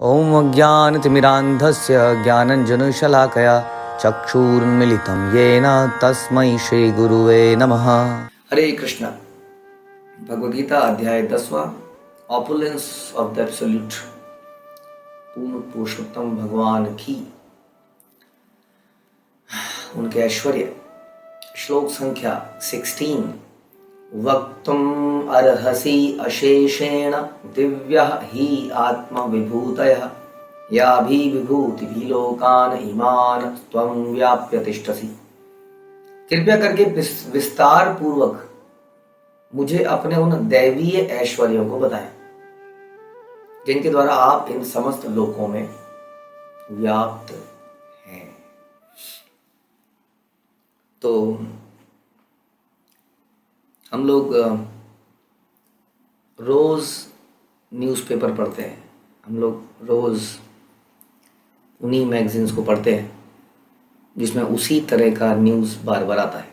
ॐ अज्ञानतिमिरान्धस्य ज्ञानञ्जनशलाकया चक्षुरुन्मीलितं येन तस्मै श्रीगुरुवे नमः। हरे कृष्ण। भगवद गीता अध्याय 10वां, ऑपुलेंस ऑफ द एब्सोल्यूट। पूर्ण पुरुषोत्तम भगवान की उनके ऐश्वर्य। श्लोक संख्या 16। वक्तुम् अर्हसि अशेषेण दिव्यः हि आत्मविभूतयः याभिर्विभूतिभिः लोकान् इमान् त्वं व्याप्य तिष्ठसि। कृपया करके विस्तार पूर्वक मुझे अपने उन दैवीय ऐश्वर्यों को बताएं जिनके द्वारा आप इन समस्त लोकों में व्याप्त हैं। तो हम लोग रोज़ न्यूज़पेपर पढ़ते हैं, हम लोग रोज़ उन्हीं मैगज़ीन्स को पढ़ते हैं जिसमें उसी तरह का न्यूज़ बार बार आता है।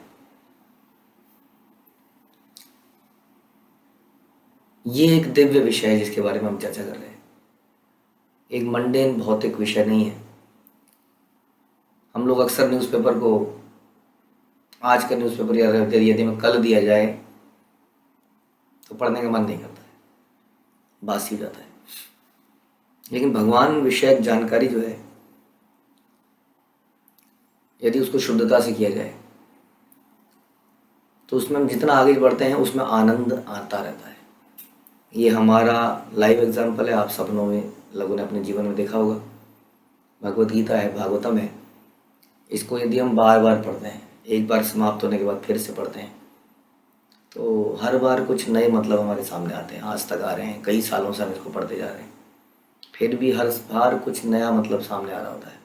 ये एक दिव्य विषय है जिसके बारे में हम चर्चा कर रहे हैं। एक मंडेन भौतिक विषय नहीं है। हम लोग अक्सर न्यूज़पेपर को, आज का न्यूज़पेपर यदि हमें कल दिया जाए तो पढ़ने का मन नहीं करता है, बासी हो जाता है। लेकिन भगवान विषयक जानकारी जो है, यदि उसको शुद्धता से किया जाए तो उसमें हम जितना आगे बढ़ते हैं उसमें आनंद आता रहता है। ये हमारा लाइव एग्जाम्पल है। आप सबनों में लोगों ने अपने जीवन में देखा होगा। भगवद गीता है, भागवतम है, इसको यदि हम बार बार पढ़ते हैं, एक बार समाप्त होने के बाद फिर से पढ़ते हैं, तो हर बार कुछ नए मतलब हमारे सामने आते हैं। आज तक आ रहे हैं, कई सालों से हम इसको पढ़ते जा रहे हैं, फिर भी हर बार कुछ नया मतलब सामने आ रहा होता है।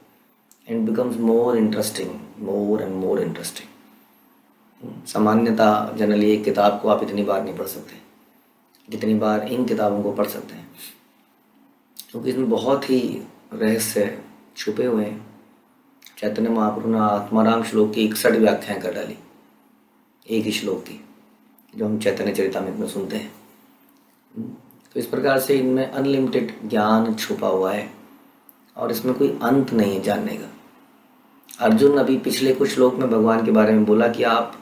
And becomes more interesting, more and more interesting. सामान्यतः जनरली एक किताब को आप इतनी बार नहीं पढ़ सकते जितनी बार इन किताबों को पढ़ सकते हैं, क्योंकि इसमें बहुत ही रहस्य छुपे हुए हैं। चैतन्य महाप्रभु ने आत्माराम श्लोक की 61 व्याख्याएं कर डाली, एक ही श्लोक की, जो हम चैतन्य चरितामृत में सुनते हैं। तो इस प्रकार से इनमें अनलिमिटेड ज्ञान छुपा हुआ है और इसमें कोई अंत नहीं है जानने का। अर्जुन अभी पिछले कुछ श्लोक में भगवान के बारे में बोला कि आप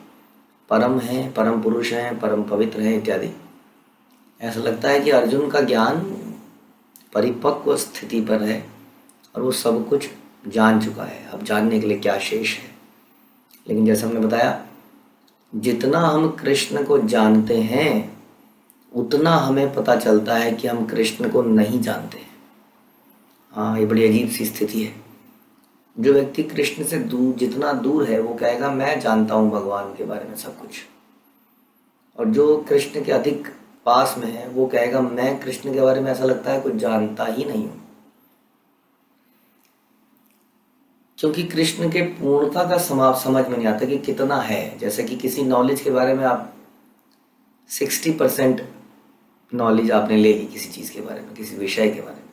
परम हैं, परम पुरुष हैं, परम पवित्र हैं इत्यादि। ऐसा लगता है कि अर्जुन का ज्ञान परिपक्व स्थिति पर है और वो सब कुछ जान चुका है। अब जानने के लिए क्या शेष है। लेकिन जैसा हमने बताया, जितना हम कृष्ण को जानते हैं उतना हमें पता चलता है कि हम कृष्ण को नहीं जानते हैं। हाँ, ये बड़ी अजीब सी स्थिति है। जो व्यक्ति कृष्ण से जितना दूर है वो कहेगा मैं जानता हूँ भगवान के बारे में सब कुछ, और जो कृष्ण के अधिक पास में है वो कहेगा मैं कृष्ण के बारे में ऐसा लगता है कुछ जानता ही नहीं हूँ। क्योंकि कृष्ण के पूर्णता का समझ में नहीं आता कि कितना है। जैसे कि किसी नॉलेज के बारे में आप 60% नॉलेज आपने ले ली किसी चीज़ के बारे में, किसी विषय के बारे में,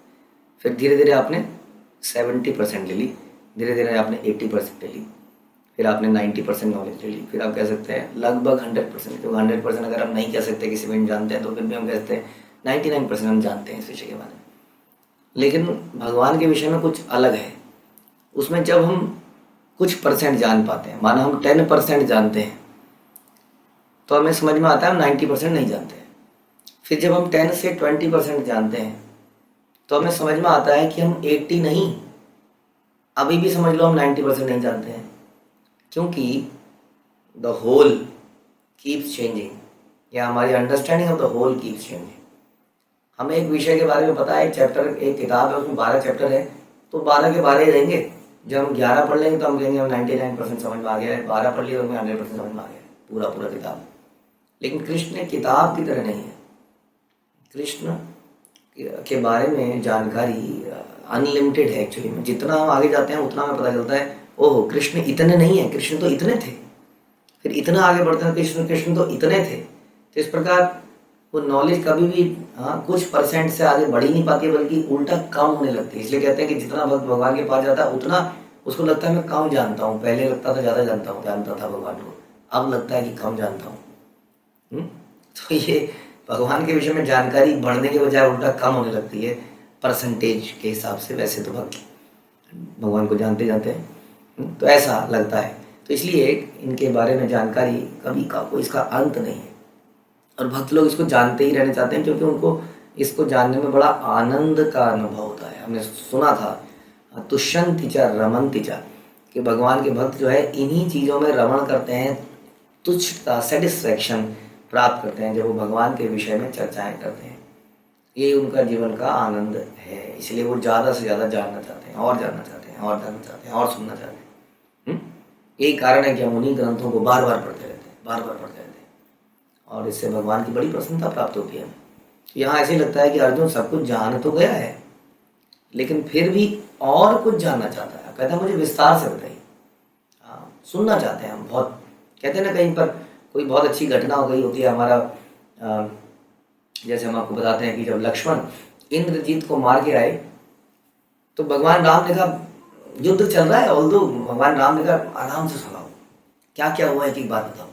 फिर धीरे धीरे आपने 70% ले ली, धीरे धीरे आपने 80% ले ली, फिर आपने 90% नॉलेज ले ली, फिर आप कह सकते हैं लगभग 100%। क्योंकि 100% अगर हम नहीं कह सकते किसी में जानते हैं तो फिर भी हम कहते हैं 99% हम जानते हैं इस विषय के बारे में। लेकिन भगवान के विषय में कुछ अलग है। उसमें जब हम कुछ परसेंट जान पाते हैं, माना हम 10% जानते हैं, तो हमें समझ में आता है हम 90% नहीं जानते हैं। फिर जब हम 10 से 20% जानते हैं तो हमें समझ में आता है कि हम 80 नहीं, अभी भी समझ लो हम 90% नहीं जानते हैं। क्योंकि द होल कीप्स चेंजिंग, या हमारी understanding of the whole keeps changing. हमें एक विषय के बारे में पता है, एक चैप्टर, एक किताब है, उसमें 12 चैप्टर है, तो 12 के 12 ही रहेंगे। जब हम 11 पढ़ लेंगे तो हम कहेंगे हम 99% समझ में आ गया है, 12 पढ़ लिया तो हमें 100% समझ में आ गया है पूरा किताब। लेकिन कृष्ण किताब की तरह नहीं है। कृष्ण के बारे में जानकारी अनलिमिटेड है एक्चुअली में। जितना हम आगे जाते हैं उतना हमें पता चलता है ओहो कृष्ण इतने नहीं है, कृष्ण तो इतने थे। फिर इतना आगे बढ़ते हैं कृष्ण तो इतने थे। तो इस प्रकार वो नॉलेज कभी भी कुछ परसेंट से आगे बढ़ ही नहीं पाती है, बल्कि उल्टा कम होने लगती है। इसलिए कहते हैं कि जितना भक्त भगवान के पास जाता है उतना उसको लगता है मैं कम जानता हूँ। पहले लगता था ज़्यादा जानता था भगवान को, अब लगता है कि कम जानता हूँ। तो ये भगवान के विषय में जानकारी बढ़ने के बजाय उल्टा कम होने लगती है। परसेंटेज के हिसाब से, वैसे तो भक्त भगवान को जानते जाते हैं, तो ऐसा लगता है। तो इसलिए इनके बारे में जानकारी कभी का कोई इसका अंत नहीं है, और भक्त लोग इसको जानते ही रहना चाहते हैं, क्योंकि उनको इसको जानने में बड़ा आनंद का अनुभव होता है। हमने सुना था तुष्यंति च रमन्ति च, कि भगवान के भक्त जो है इन्हीं चीज़ों में रमण करते हैं, तुच्छता सेटिस्फैक्शन प्राप्त करते हैं जब वो भगवान के विषय में चर्चाएं करते हैं। ये उनका जीवन का आनंद है, इसलिए वो ज़्यादा से ज़्यादा जानना चाहते हैं, और जानना चाहते हैं, और जानना चाहते हैं, और सुनना चाहते हैं। यही कारण है कि हम उन्हीं ग्रंथों को बार बार पढ़ते रहते हैं, बार बार पढ़ते रहते हैं, और इससे भगवान की बड़ी प्रसन्नता प्राप्त होती है। यहाँ ऐसे लगता है कि अर्जुन सब कुछ जान तो गया है, लेकिन फिर भी और कुछ जानना चाहता है। कहता है मुझे विस्तार से बताइए, सुनना चाहते हैं हम बहुत। कहते हैं ना, कहीं पर कोई बहुत अच्छी घटना हो गई होती है, हमारा जैसे हम आपको बताते हैं कि जब लक्ष्मण इंद्रजीत को मार के आए, तो भगवान राम ने कहा युद्ध चल रहा है, और भगवान राम ने कहा आराम से सुनाओ, क्या क्या हुआ, एक बात बताओ।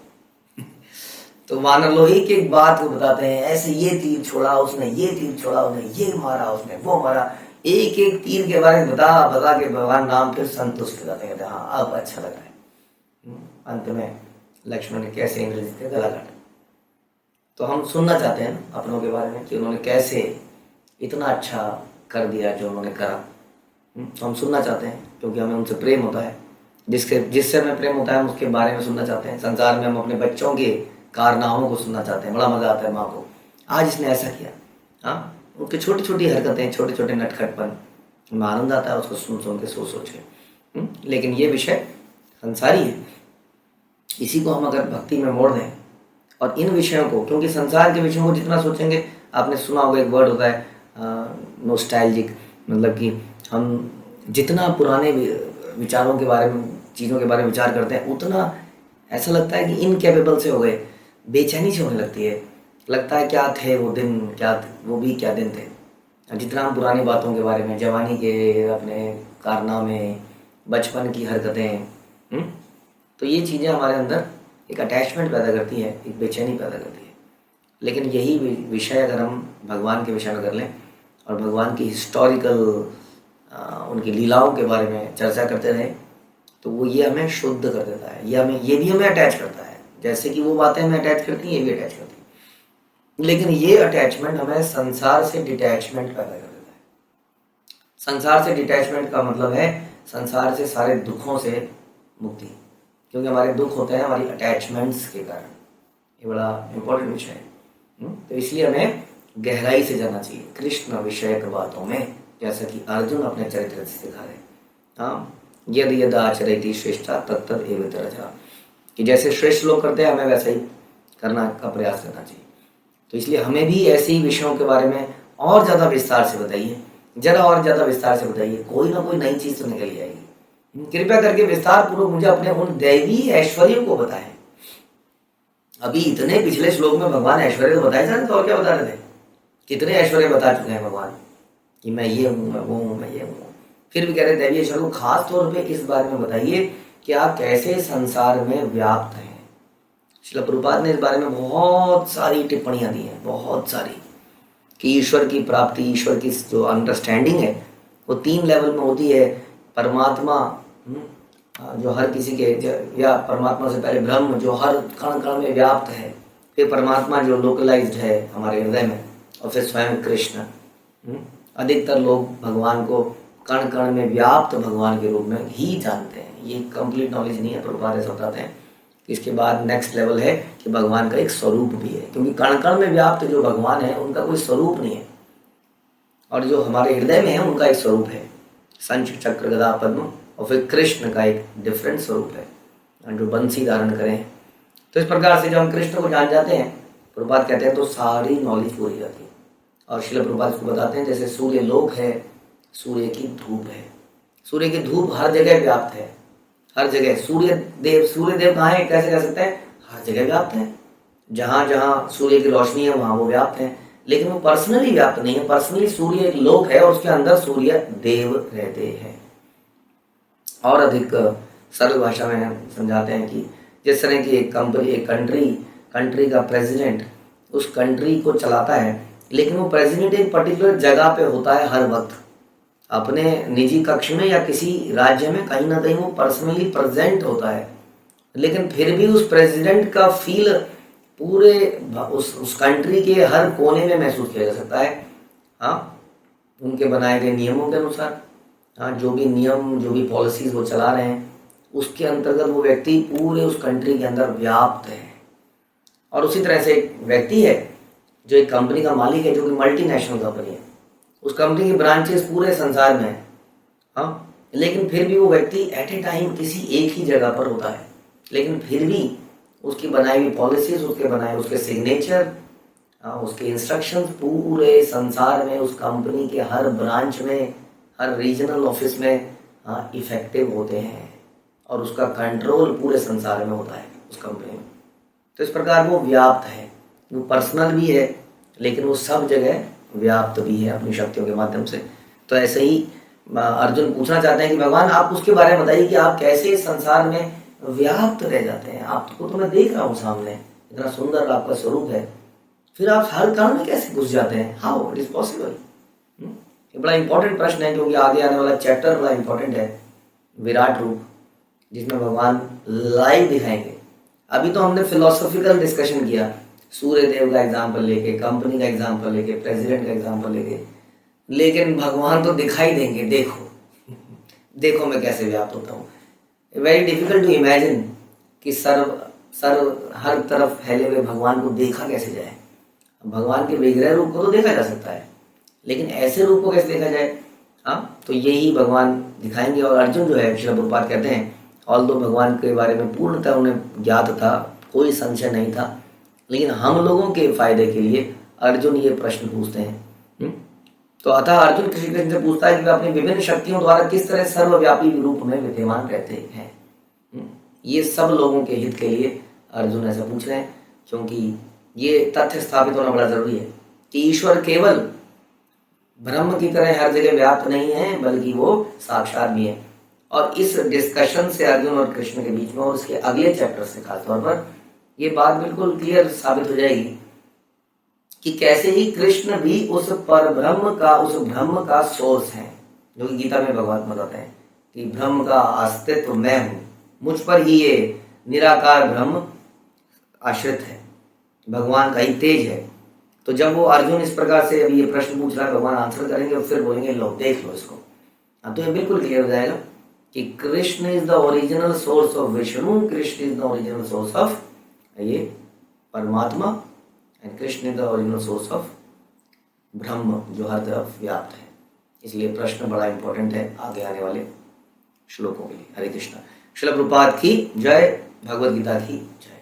तो वानर लोग एक बात को बताते हैं, ऐसे ये तीर छोड़ा उसने, ये तीर छोड़ा उसने, ये मारा उसने, वो मारा, एक एक तीर के बारे में बता बता के भगवान राम फिर संतुष्ट हो जाते हैं, हाँ अब अच्छा लग रहा है। अंत में लक्ष्मण ने कैसे इंद्रजीत का गला काटा। तो हम सुनना चाहते हैं अपनों के बारे में कि उन्होंने कैसे इतना अच्छा कर दिया जो उन्होंने करा। तो हम सुनना चाहते हैं क्योंकि हमें उनसे प्रेम होता है, जिससे हमें प्रेम होता है हम उसके बारे में सुनना चाहते हैं। संसार में हम अपने बच्चों के कारनामों को सुनना चाहते हैं, बड़ा मजा आता है माँ को, आज इसने ऐसा किया, हाँ उनकी छोटी छोटी हरकतें, छोटे छोटे नटखटपन, हमें आनंद आता है उसको सुन सुन के, सोच के। लेकिन ये विषय संसारी है, इसी को हम अगर भक्ति में मोड़ दें और इन विषयों को, क्योंकि संसार के विषयों को जितना सोचेंगे, आपने सुना होगा एक वर्ड होता है नोस्टैल्जिक, मतलब कि हम जितना पुराने विचारों के बारे में, चीज़ों के बारे में विचार करते हैं, उतना ऐसा लगता है कि इनकेपेबल से हो गए, बेचैनी से होने लगती है, लगता है क्या थे वो दिन, क्या वो भी क्या दिन थे। जितना हम पुरानी बातों के बारे में, जवानी के अपने कारनामे, बचपन की हरकतें, तो ये चीज़ें हमारे अंदर एक अटैचमेंट पैदा करती है, एक बेचैनी पैदा करती है। लेकिन यही विषय अगर हम भगवान के विषय में कर लें और भगवान की हिस्टोरिकल उनकी लीलाओं के बारे में चर्चा करते रहें, तो वो ये हमें शुद्ध कर देता है, ये भी हमें अटैच करता है। जैसे कि वो बातें हमें अटैच करती हैं, ये भी अटैच करती है, लेकिन ये अटैचमेंट हमें संसार से डिटैचमेंट पैदा कर देता है। संसार से डिटैचमेंट का मतलब है संसार से सारे दुखों से मुक्ति, क्योंकि हमारे दुख होते हैं हमारी अटैचमेंट्स के कारण। ये बड़ा इंपॉर्टेंट विषय है। तो इसलिए हमें गहराई से जाना चाहिए कृष्ण विषयक बातों में, जैसा कि अर्जुन अपने चरित्र से सिखा रहे। हाँ, यद यद आचरति श्रेष्ठा तत्तद एव तरजा, कि जैसे श्रेष्ठ लोग करते हैं हमें वैसा ही करना का प्रयास करना चाहिए। तो इसलिए हमें भी ऐसे ही विषयों के बारे में और ज़्यादा विस्तार से बताइए, जरा और ज़्यादा विस्तार से बताइए, कोई ना कोई नई चीज़ तो निकल जाएगी। कृपया करके विस्तार पूर्वक मुझे अपने उन दैवी ऐश्वर्यों को बताएं। अभी इतने पिछले श्लोक में भगवान ऐश्वर्य तो बताए जा रहे थे, और क्या बता रहे थे, कितने ऐश्वर्य बता चुके हैं भगवान कि मैं ये हूँ, मैं वो हूँ, मैं ये हूँ। फिर भी कह रहे दैवी ऐश्वर्य को खास तौर पे इस बारे में बताइए कि आप कैसे संसार में व्याप्त हैं। श्रील प्रभुपाद ने इस बारे में बहुत सारी टिप्पणियां दी हैं, बहुत सारी, कि ईश्वर की प्राप्ति, ईश्वर की जो अंडरस्टैंडिंग है वो 3 लेवल में होती है। परमात्मा जो हर किसी के, या परमात्मा से पहले ब्रह्म जो हर कण कण में व्याप्त है, फिर परमात्मा जो लोकलाइज्ड है हमारे हृदय में, और फिर स्वयं कृष्ण। अधिकतर लोग भगवान को कण कण में व्याप्त भगवान के रूप में ही जानते हैं, ये कंप्लीट नॉलेज नहीं है। प्रभुपाद ऐसा बताते हैं। इसके बाद नेक्स्ट लेवल है कि भगवान का एक स्वरूप भी है, क्योंकि कण कण में व्याप्त जो भगवान है उनका कोई स्वरूप नहीं है, और जो हमारे हृदय में है उनका एक स्वरूप है, शंख चक्र गदा पद्म। और फिर कृष्ण का एक डिफरेंट स्वरूप है जो बंसी धारण करें। तो इस प्रकार से जब हम कृष्ण को जान जाते हैं, प्रभुपाद कहते हैं, तो सारी नॉलेज पूरी जाती है। और श्रील प्रभुपाद इसको बताते हैं जैसे सूर्य लोक है, सूर्य की धूप है, सूर्य की धूप हर जगह व्याप्त है, हर जगह। सूर्य देव कहाँ है, कैसे कह सकते हैं, हर जगह व्याप्त है। जहाँ जहाँ सूर्य की रोशनी है वहाँ वो व्याप्त है, लेकिन वो पर्सनली व्याप्त नहीं है। पर्सनली सूर्य एक लोक है और उसके अंदर सूर्य देव रहते हैं। और अधिक सरल भाषा में हम समझाते हैं कि जिस तरह की एक कंट्री का प्रेसिडेंट उस कंट्री को चलाता है, लेकिन वो प्रेसिडेंट एक पर्टिकुलर जगह पे होता है हर वक्त, अपने निजी कक्ष में या किसी राज्य में कहीं ना कहीं वो पर्सनली प्रेजेंट होता है, लेकिन फिर भी उस प्रेसिडेंट का फील पूरे उस कंट्री के हर कोने में महसूस किया जा सकता है। हाँ, उनके बनाए गए नियमों के अनुसार, हाँ, जो भी नियम जो भी पॉलिसीज वो चला रहे हैं उसके अंतर्गत वो व्यक्ति पूरे उस कंट्री के अंदर व्याप्त है। और उसी तरह से एक व्यक्ति है जो एक कंपनी का मालिक है, जो कि मल्टीनेशनल कंपनी है, उस कंपनी की ब्रांचेस पूरे संसार में है। हाँ, लेकिन फिर भी वो व्यक्ति एट ए टाइम किसी एक ही जगह पर होता है, लेकिन फिर भी उसकी बनाई हुई पॉलिसीज, उसके बनाए उसके सिग्नेचर, उसके इंस्ट्रक्शंस पूरे संसार में उस कंपनी के हर ब्रांच में, हर रीजनल ऑफिस में इफेक्टिव होते हैं और उसका कंट्रोल पूरे संसार में होता है उस कंपनी में। तो इस प्रकार वो व्याप्त है, वो पर्सनल भी है लेकिन वो सब जगह व्याप्त भी है अपनी शक्तियों के माध्यम से। तो ऐसे ही अर्जुन पूछना चाहते हैं कि भगवान आप उसके बारे में बताइए कि आप कैसे इस संसार में व्याप्त रह जाते हैं। आपको तो मैं देख रहा हूँ सामने, इतना सुंदर आपका स्वरूप है, फिर आप हर कण में कैसे घुस जाते हैं? How it is possible? ये बड़ा इंपॉर्टेंट प्रश्न है, क्योंकि आगे आने वाला चैप्टर बड़ा इंपॉर्टेंट है, विराट रूप, जिसमें भगवान लाइव दिखाएंगे। अभी तो हमने फिलोसॉफिकल डिस्कशन किया, सूर्य देव का एग्जाम्पल लेके, कंपनी का एग्जाम्पल लेके, प्रेसिडेंट का एग्जाम्पल लेके, लेकिन भगवान तो दिखाई देंगे। देखो देखो मैं कैसे व्याप्त होता हूँ। वेरी डिफिकल्ट टू इमेजिन कि सर्व हर तरफ फैले हुए भगवान को देखा कैसे जाए। भगवान के विग्रह रूप को तो देखा जा सकता है, लेकिन ऐसे रूप को कैसे देखा जाए? हाँ, तो यही भगवान दिखाएंगे। और अर्जुन जो है, श्रील प्रभुपाद कहते हैं, ऑल दो भगवान के बारे में पूर्णतः उन्हें ज्ञात था, कोई संशय नहीं था, लेकिन हम लोगों के फायदे के लिए अर्जुन ये प्रश्न पूछते हैं। तो अतः अर्जुन श्री कृष्ण से पूछता है कि वे अपनी विभिन्न शक्तियों द्वारा किस तरह सर्वव्यापी रूप में विद्यमान रहते हैं। ये सब लोगों के हित के लिए अर्जुन ऐसा पूछ रहे हैं, क्योंकि ये तथ्य स्थापित होना बड़ा जरूरी है कि ईश्वर केवल ब्रह्म की तरह हर जगह व्याप्त नहीं है, बल्कि वो साक्षात भी है। और इस डिस्कशन से अर्जुन और कृष्ण के बीच में और इसके अगले चैप्टर से खासतौर पर ये बात बिल्कुल क्लियर साबित हो जाएगी कि कैसे ही कृष्ण भी उस पर ब्रह्म का, उस ब्रह्म का सोर्स है, जो कि गीता में भगवान बताते हैं कि ब्रह्म का अस्तित्व मैं हूं, मुझ पर ही ये निराकार ब्रह्म आश्रित है, भगवान का ही तेज है। तो जब वो अर्जुन इस प्रकार से अभी ये प्रश्न पूछ रहा है, भगवान आंसर करेंगे और फिर बोलेंगे लो देख लो इसको। तो ये बिल्कुल क्लियर हो जाएगा कि Krishna is the original source of Vishnu, Krishna is the original source of ये परमात्मा, and Krishna is the original source of ब्रह्म जो हर तरफ व्याप्त है। इसलिए प्रश्न बड़ा इंपॉर्टेंट है आगे आने वाले श्लोकों के लिए। हरे कृष्णा। श्रील प्रभुपाद की जय, भगवद गीता की जय।